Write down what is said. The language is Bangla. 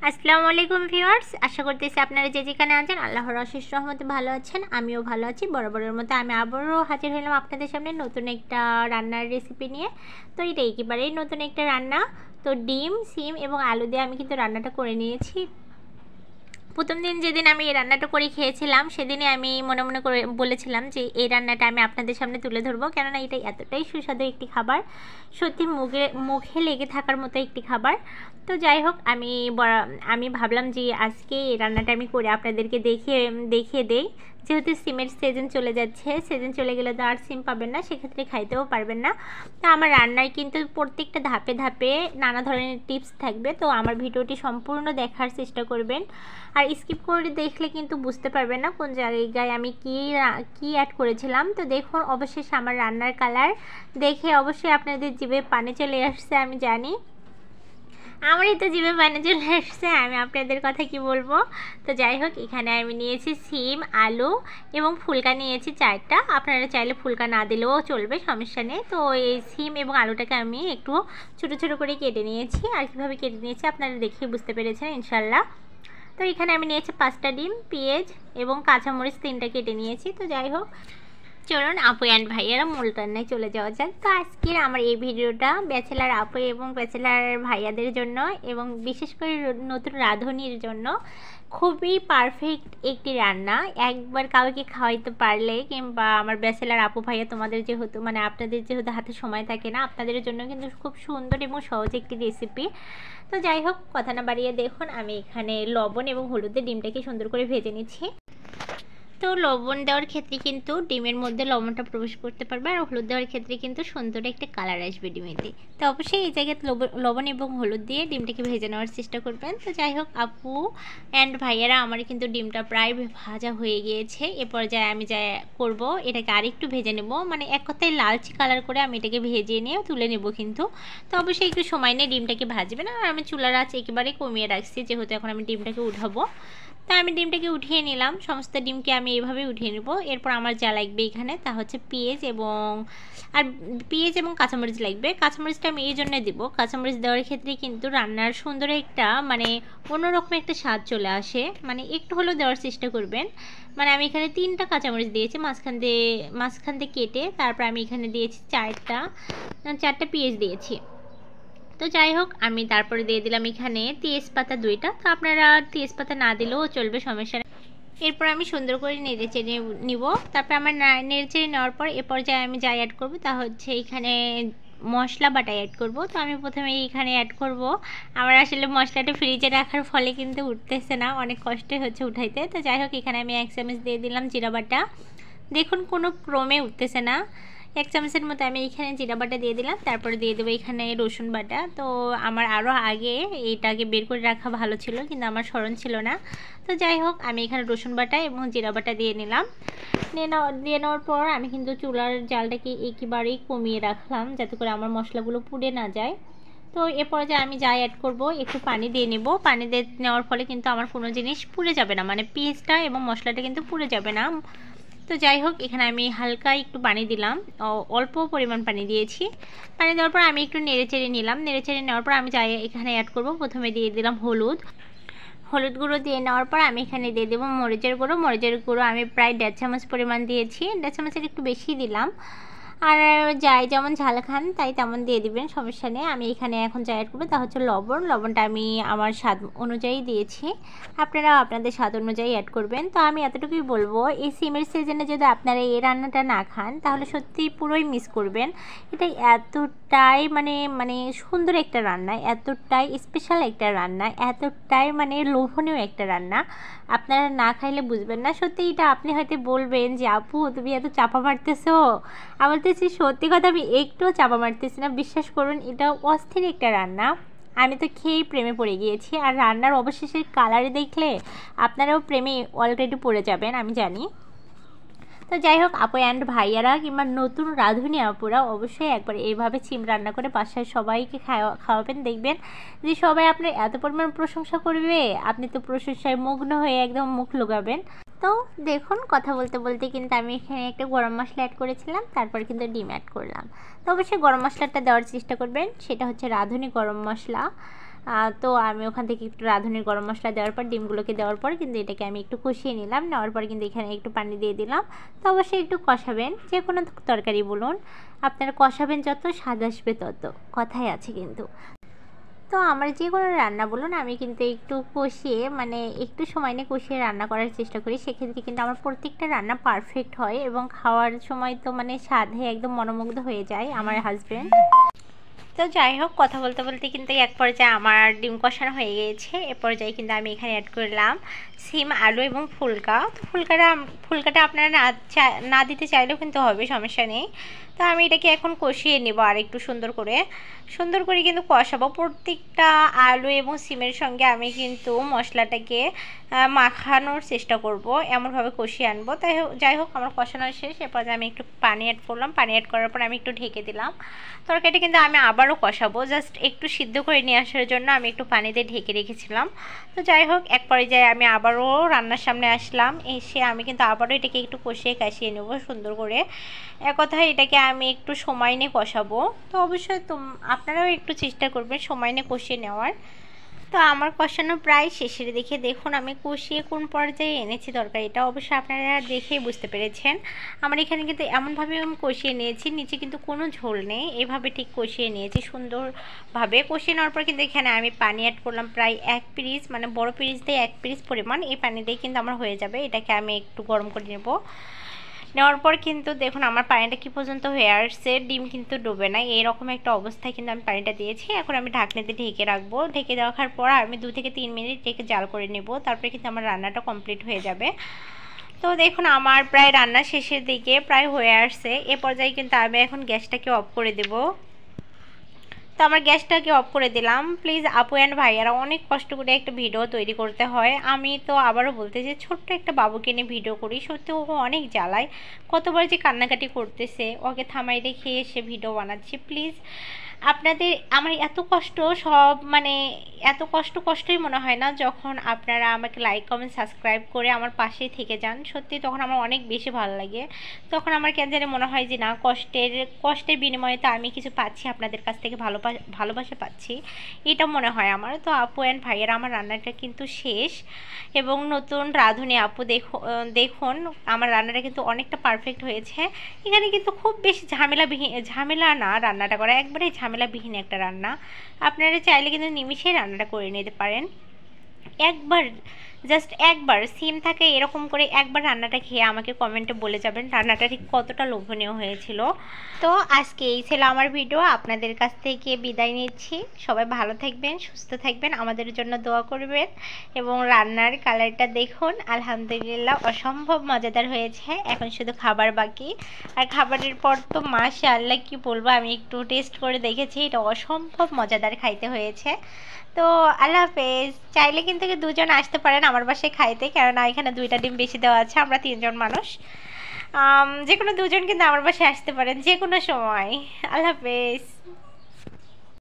আসসালামু আলাইকুম ভিউয়ার্স, আশা করতেছি আপনারা যে যেখানে আছেন আল্লাহর অশেষ রহমতে ভালো আছেন। আমিও ভালো আছি। বরাবরের মতো আমি আবারও হাজির হলাম আপনাদের সামনে নতুন একটা রান্নার রেসিপি নিয়ে। তো এটা একেবারেই নতুন একটা রান্না। তো ডিম, সিম এবং আলু দিয়ে আমি কিন্তু রান্নাটা করে নিয়েছি। প্রথম দিন যেদিন আমি এই রান্নাটা করে খেয়েছিলাম সেদিনই আমি মনে মনে করে বলেছিলাম যে এই রান্নাটা আমি আপনাদের সামনে তুলে ধরবো, কেননা এটা এতটাই সুস্বাদু একটি খাবার, সত্যি মুখে লেগে থাকার মতো একটি খাবার। তো যাই হোক, আমি ভাবলাম যে আজকে এই রান্নাটা আমি করে আপনাদেরকে দেখিয়ে দেই। যেহেতু সিমের সিজন চলে যাচ্ছে, সিজন চলে গেলে তো আর সিম পাবেন না, সেক্ষেত্রে খাইতেও পারবেন না। তো আমার রান্নায় কিন্তু প্রত্যেকটা ধাপে ধাপে নানা ধরনের টিপস থাকবে, তো আমার ভিডিওটি সম্পূর্ণ দেখার চেষ্টা করবেন। আর স্কিপ করে দেখলে কিন্তু বুঝতে পারবেন না কোন জায়গায় আমি কি অ্যাড করেছিলাম। তো দেখুন, অবশেষে আমার রান্নার কালার দেখে অবশ্যই আপনাদের জিভে পানি চলে আসছে, আমি জানি। আমারই তো জিভে পানি চলে আসছে, আমি আপনাদের কথা কি বলবো। তো যাই হোক, এখানে আমি নিয়েছি সিম, আলু এবং ফুলকা নিয়েছি 4টা। আপনারা চাইলে ফুলকা না দিলেও চলবে, সমস্যা নেই। তো এই সিম এবং আলুটাকে আমি একটু ছোটো ছোটো করে কেটে নিয়েছি। আর কীভাবে কেটে নিয়েছি আপনারা দেখে বুঝতে পেরেছেন ইনশাল্লাহ। তো এখানে আমি নিয়েছি 5টা ডিম, পেঁয়াজ এবং কাঁচামরিচ 3টা কেটে নিয়েছি। তো যাই হোক, চলুন আপু অ্যান্ড ভাইয়ারা মূল রান্নায় চলে যাওয়া যাক। তো আজকের আমার এই ভিডিওটা ব্যাচেলার আপু এবং ব্যাচেলার ভাইয়াদের জন্য এবং বিশেষ করে নতুন রাঁধুনির জন্য খুবই পারফেক্ট একটি রান্না। একবার কাউকে খাওয়াইতে পারলে, কিংবা আমার ব্যাচেলার আপু ভাইয়া তোমাদের যেহেতু আপনাদের যেহেতু হাতে সময় থাকে না, আপনাদের জন্য কিন্তু খুব সুন্দর এবং সহজ একটি রেসিপি। তো যাই হোক, কথা না বাড়িয়ে দেখুন, আমি এখানে লবণ এবং হলুদে ডিমটাকে সুন্দর করে ভেজে নিচ্ছি। তো লবণ দেওয়ার ক্ষেত্রে কিন্তু ডিমের মধ্যে লবণটা প্রবেশ করতে পারবে, আর হলুদ দেওয়ার ক্ষেত্রে কিন্তু সুন্দর একটা কালার আসবে ডিমেতে। তো অবশ্যই এই জায়গায় লবণ এবং হলুদ দিয়ে ডিমটাকে ভেজে নেওয়ার চেষ্টা করবেন। তো যাই হোক, আপু অ্যান্ড ভাইয়ারা আমার কিন্তু ডিমটা প্রায় ভাজা হয়ে গিয়েছে। এ পর্যায়ে আমি যা করব, এটাকে আরেকটু ভেজে নেব, এক কথায় লালচে কালার করে আমি এটাকে ভেজে নিয়ে তুলে নেব কিন্তু। তো অবশ্যই একটু সময় নিয়ে ডিমটাকে ভাজবেন। আর আমি চুলার আঁচ একেবারে কমিয়ে রাখছি, যেহেতু এখন আমি ডিমটাকে উঠাবো। তা আমি ডিমটাকে উঠিয়ে নিলাম, সমস্ত ডিমকে আমি এইভাবে উঠিয়ে নেব। এরপর আমার যা লাগবে এখানে তা হচ্ছে পেঁয়াজ এবং কাঁচামরিচ লাগবে। কাঁচামরিচটা আমি এই জন্য দেবো, কাঁচামরিচ দেওয়ার ক্ষেত্রে কিন্তু রান্নার সুন্দর একটা অন্যরকম একটা স্বাদ চলে আসে। একটু হলেও দেওয়ার চেষ্টা করবেন। আমি এখানে 3টা কাঁচামরিচ দিয়েছি মাঝখান দিয়ে কেটে, তারপর আমি এখানে দিয়েছি 4টা পেঁয়াজ দিয়েছি। তো যাই হোক, আমি তারপরে দিয়ে দিলাম এখানে তেজপাতা 2টা। তো আপনারা তেজপাতা না দিলেও চলবে, সমস্যা নেই। এরপর আমি সুন্দর করে নেড়ে চেড়ে নিব। তারপর আমার নেড়ে চেড়ে নেওয়ার পর এ পর্যায়ে আমি যা অ্যাড করব তা হচ্ছে এখানে মশলা বাটা অ্যাড করব। তো আমি প্রথমে এখানে অ্যাড করব, আমার আসলে মশলাটা ফ্রিজে রাখার ফলে কিন্তু উঠতেছে না, অনেক কষ্ট হচ্ছে উঠাইতে। তো যাই হোক, এখানে আমি 1 চামচ দিয়ে দিলাম জিরা বাটা। দেখুন, কোনো ক্রমে উঠতেছে না। 1 চামচের মতো আমি এখানে জিরা বাটা দিয়ে দিলাম। তারপরে দিয়ে দেবো এখানে রসুন বাটা। তো আমার আরও আগে এইটাকে বের করে রাখা ভালো ছিল, কিন্তু আমার স্মরণ ছিল না। তো যাই হোক, আমি এখানে রসুন বাটা এবং জিরা বাটা দিয়ে নিলাম। দিয়ে নেওয়ার পর আমি কিন্তু চুলার জালটাকে একেবারেই কমিয়ে রাখলাম, যাতে করে আমার মশলাগুলো পুড়ে না যায়। তো এরপরে যে আমি যা অ্যাড করব, একটু পানি দিয়ে নেব। পানি দিয়ে নেওয়ার ফলে কিন্তু আমার কোনো জিনিস পুড়ে যাবে না, পেঁয়াজটা এবং মশলাটা কিন্তু পুড়ে যাবে না। তো যাই হোক, এখানে আমি হালকা একটু পানি দিলাম, অল্প পরিমাণ পানি দিয়েছি। পানি দেওয়ার পর আমি একটু নেড়েচেড়ে নিলাম। নেড়েচেড়ে নেওয়ার পর আমি যাই এখানে অ্যাড করব, প্রথমে দিয়ে দিলাম হলুদ গুঁড়ো। দিয়ে নেওয়ার পর আমি এখানে দিয়ে দেবো মরিচের গুঁড়ো। আমি প্রায় 1.5 চামচ পরিমাণ দিয়েছি, 1.5 চামচের একটু বেশি দিলাম। আর যাই যেমন ঝাল খান তাই তেমন দিয়ে দিবেন, সমস্যা নেই। আমি এখানে এখন যা অ্যাড করবো তা হচ্ছে লবণটা আমি আমার স্বাদ অনুযায়ী দিয়েছি, আপনারা আপনাদের স্বাদ অনুযায়ী অ্যাড করবেন। তো আমি এতটুকুই বলবো, এই সিমের সিজনে যদি আপনারা এই রান্নাটা না খান তাহলে সত্যিই পুরোই মিস করবেন। এটা এতটাই সুন্দর একটা রান্না, এতটাই স্পেশাল একটা রান্না, এতটাই লোভনীয় একটা রান্না, আপনারা না খাইলে বুঝবেন না। সত্যি এটা আপনি হয়তো বলবেন যে আপু তুমি এত চাপা মারতেছো, আমার তো সত্যি কথা, আমি একটুও চাপা মারতেছি না, বিশ্বাস করুন। এটা অস্থির একটা রান্না, আমি তো খেয়েই প্রেমে পড়ে গিয়েছি। আর রান্নার অবশেষের কালারে দেখলে আপনারাও প্রেমে অলরেডি পড়ে যাবেন, আমি জানি। তো যাই হোক, আপু অ্যান্ড ভাইয়ারা কিংবা নতুন রাঁধুনি আপুরা অবশ্যই একবার এইভাবে সিম রান্না করে বাসায় সবাইকে খাওয়াবেন, দেখবেন যে সবাই আপনার এত পরিমাণ প্রশংসা করবে, আপনি তো প্রশংসায় মুগ্ধ হয়ে একদম মুখ লুকাবেন। তো দেখুন, কথা বলতে বলতে কিন্তু আমি এখানে একটা গরম মশলা অ্যাড করেছিলাম, তারপর কিন্তু ডিম অ্যাড করলাম। তো অবশ্যই গরম মশলাটা দেওয়ার চেষ্টা করবেন, সেটা হচ্ছে রাঁধুনি গরম মশলা। তো আমি ওখান থেকে একটু রাঁধুনির গরম মশলা দেওয়ার পর ডিমগুলোকে দেওয়ার পর কিন্তু এটাকে আমি একটু কষিয়ে নিলাম। নেওয়ার পর কিন্তু এখানে একটু পানি দিয়ে দিলাম। তো অবশ্যই একটু কষাবেন, যে কোনো তরকারি বলুন, আপনারা কষাবেন যত স্বাদ আসবে তত, কথাই আছে কিন্তু। তো আমার যে কোনো রান্না বলুন আমি কিন্তু একটু কষিয়ে, মানে একটু সময় নিয়ে কষিয়ে রান্না করার চেষ্টা করি। সেক্ষেত্রে কিন্তু আমার প্রত্যেকটা রান্না পারফেক্ট হয় এবং খাওয়ার সময় তো মানে স্বাদে একদম মনোমুগ্ধ হয়ে যায় আমার হাজব্যান্ড। তো যাই হোক, কথা বলতে বলতে কিন্তু এক পর্যায়ে আমার ডিম কষানো হয়ে গিয়েছে। এ পর্যায়ে কিন্তু আমি এখানে অ্যাড করলাম সিম, আলু এবং ফুলকা। তো ফুলকাটা আপনারা না দিতে চাইলেও কিন্তু হবে, সমস্যা নেই। তো আমি এটাকে এখন কষিয়ে নেব আর একটু সুন্দর করে কিন্তু কষাবো। প্রত্যেকটা আলু এবং সিমের সঙ্গে আমি কিন্তু মশলাটাকে মাখানোর চেষ্টা করব, এমনভাবে কষিয়ে আনবো। যাই হোক, আমার কষানো শেষ। এরপর আমি একটু পানি অ্যাড করলাম। পানি অ্যাড করার পর আমি একটু ঢেকে দিলাম। তরকারিটা কিন্তু আমি আবারও কষাবো, জাস্ট একটু সিদ্ধ করে নিয়ে আসার জন্য আমি একটু পানি দিয়ে ঢেকে রেখেছিলাম। তো যাই হোক, এক পর্যায়ে আমি আবারও রান্নার সামনে আসলাম। এসে আমি কিন্তু আবারও এটাকে একটু কষিয়ে নেব সুন্দর করে। এক কথায় এটাকে আমি একটু সময় নিয়ে কষাবো। তো অবশ্যই আপনারাও একটু চেষ্টা করবেন সময় নিয়ে কষিয়ে নেওয়ার। তো আমার কষানো প্রায় শেষের দিকে, দেখুন আমি কষিয়ে কোন পর্যায়ে এনেছি তরকারিটা, অবশ্যই আপনারা দেখেই বুঝতে পেরেছেন। আমার এখানে কিন্তু এমনভাবে আমি কষিয়ে নিয়েছি, নিচে কিন্তু কোনো ঝোল নেই, এভাবে ঠিক কষিয়ে নিয়েছি সুন্দরভাবে। কষিয়ে নেওয়ার পর কিন্তু এখানে আমি পানি অ্যাড করলাম প্রায় 1 পিরিচ, মানে বড় পিরিচ দিয়ে 1 পিরিচ পরিমাণ। এই পানি দিয়ে কিন্তু আমার হয়ে যাবে। এটাকে আমি একটু গরম করে নেব। নেওয়ার পর কিন্তু দেখুন আমার পানিটা কি পর্যন্ত হয়ে আসছে, ডিম কিন্তু ডুবে না, এইরকম একটা অবস্থায় কিন্তু আমি পানিটা দিয়েছি। এখন আমি ঢাকনাতে ঢেকে রাখবো। ঢেকে রাখার পর আমি 2 থেকে 3 মিনিট রেখে জাল করে নেব। তারপরে কিন্তু আমার রান্নাটা কমপ্লিট হয়ে যাবে। তো দেখুন আমার প্রায় রান্না শেষের দিকে প্রায় হয়ে আসছে। এ পর্যায়ে কিন্তু আমি এখন গ্যাসটাকে অফ করে দেব। তো আমার গ্যাসটাকে অফ করে দিলাম। প্লিজ আপু অ্যান্ড ভাইয়ারা, অনেক কষ্ট করে একটা ভিডিও তৈরি করতে হয়। আমি তো আবারও বলতে যে ছোট্ট একটা বাবুকে নিয়ে ভিডিও করি, সত্যি ও অনেক জ্বালায়, কতবার যে কান্নাকাটি করতেছে, ওকে থামাই রেখে এসে ভিডিও বানাচ্ছি। প্লিজ আপনাদের আমার এত কষ্ট সব, মানে এত কষ্টই মনে হয় না যখন আপনারা আমাকে লাইক কমেন্ট সাবস্ক্রাইব করে আমার পাশেই থেকে যান। সত্যি তখন আমার অনেক বেশি ভালো লাগে। তখন আমার কেন জানি মনে হয় যে না, কষ্টের বিনিময়ে তো আমি কিছু পাচ্ছি, আপনাদের কাছ থেকে ভালোবাসা পাচ্ছি, এটা মনে হয় আমার। তো আপু অ্যান্ড ভাইয়েরা, আমার রান্নাটা কিন্তু শেষ এবং নতুন রাঁধুনি আপু দেখুন আমার রান্নাটা কিন্তু অনেকটা পারফেক্ট হয়েছে। এখানে কিন্তু খুব বেশি ঝামেলা না রান্নাটা করা, একবারে ঝামেলাবিহীন একটা রান্না। আপনারা চাইলে কিন্তু নিমিষেই রান্নাটা করে নিতে পারেন। জাস্ট একবার সিম থাকে এরকম করে একবার রান্নাটা খেয়ে আমাকে কমেন্টে বলে যাবেন রান্নাটা ঠিক কতটা লোভনীয় হয়েছিল। তো আজকে এই ছিল আমার ভিডিও, আপনাদের কাছ থেকে বিদায় নিচ্ছি। সবাই ভালো থাকবেন, সুস্থ থাকবেন, আমাদের জন্য দোয়া করবেন এবং রান্নার কালারটা দেখুন, আলহামদুলিল্লাহ অসম্ভব মজাদার হয়েছে। এখন শুধু খাবার বাকি, আর খাবারের পর তো মাশাআল্লাহ কি বলবো, আমি একটু টেস্ট করে দেখেছি, এটা অসম্ভব মজাদার খাইতে হয়েছে। তো আল্লাহ হাফেজ। চাইলে কিন্তু 2জন আসতে পারেন আমার বাসায় খাইতে, কেননা এখানে 2টা ডিম বেশি দেওয়া আছে, আমরা 3জন মানুষ। যে কোনো 2জন কিন্তু আমার বাসায় আসতে পারেন যে কোনো সময়। আল্লাহ হাফেজ।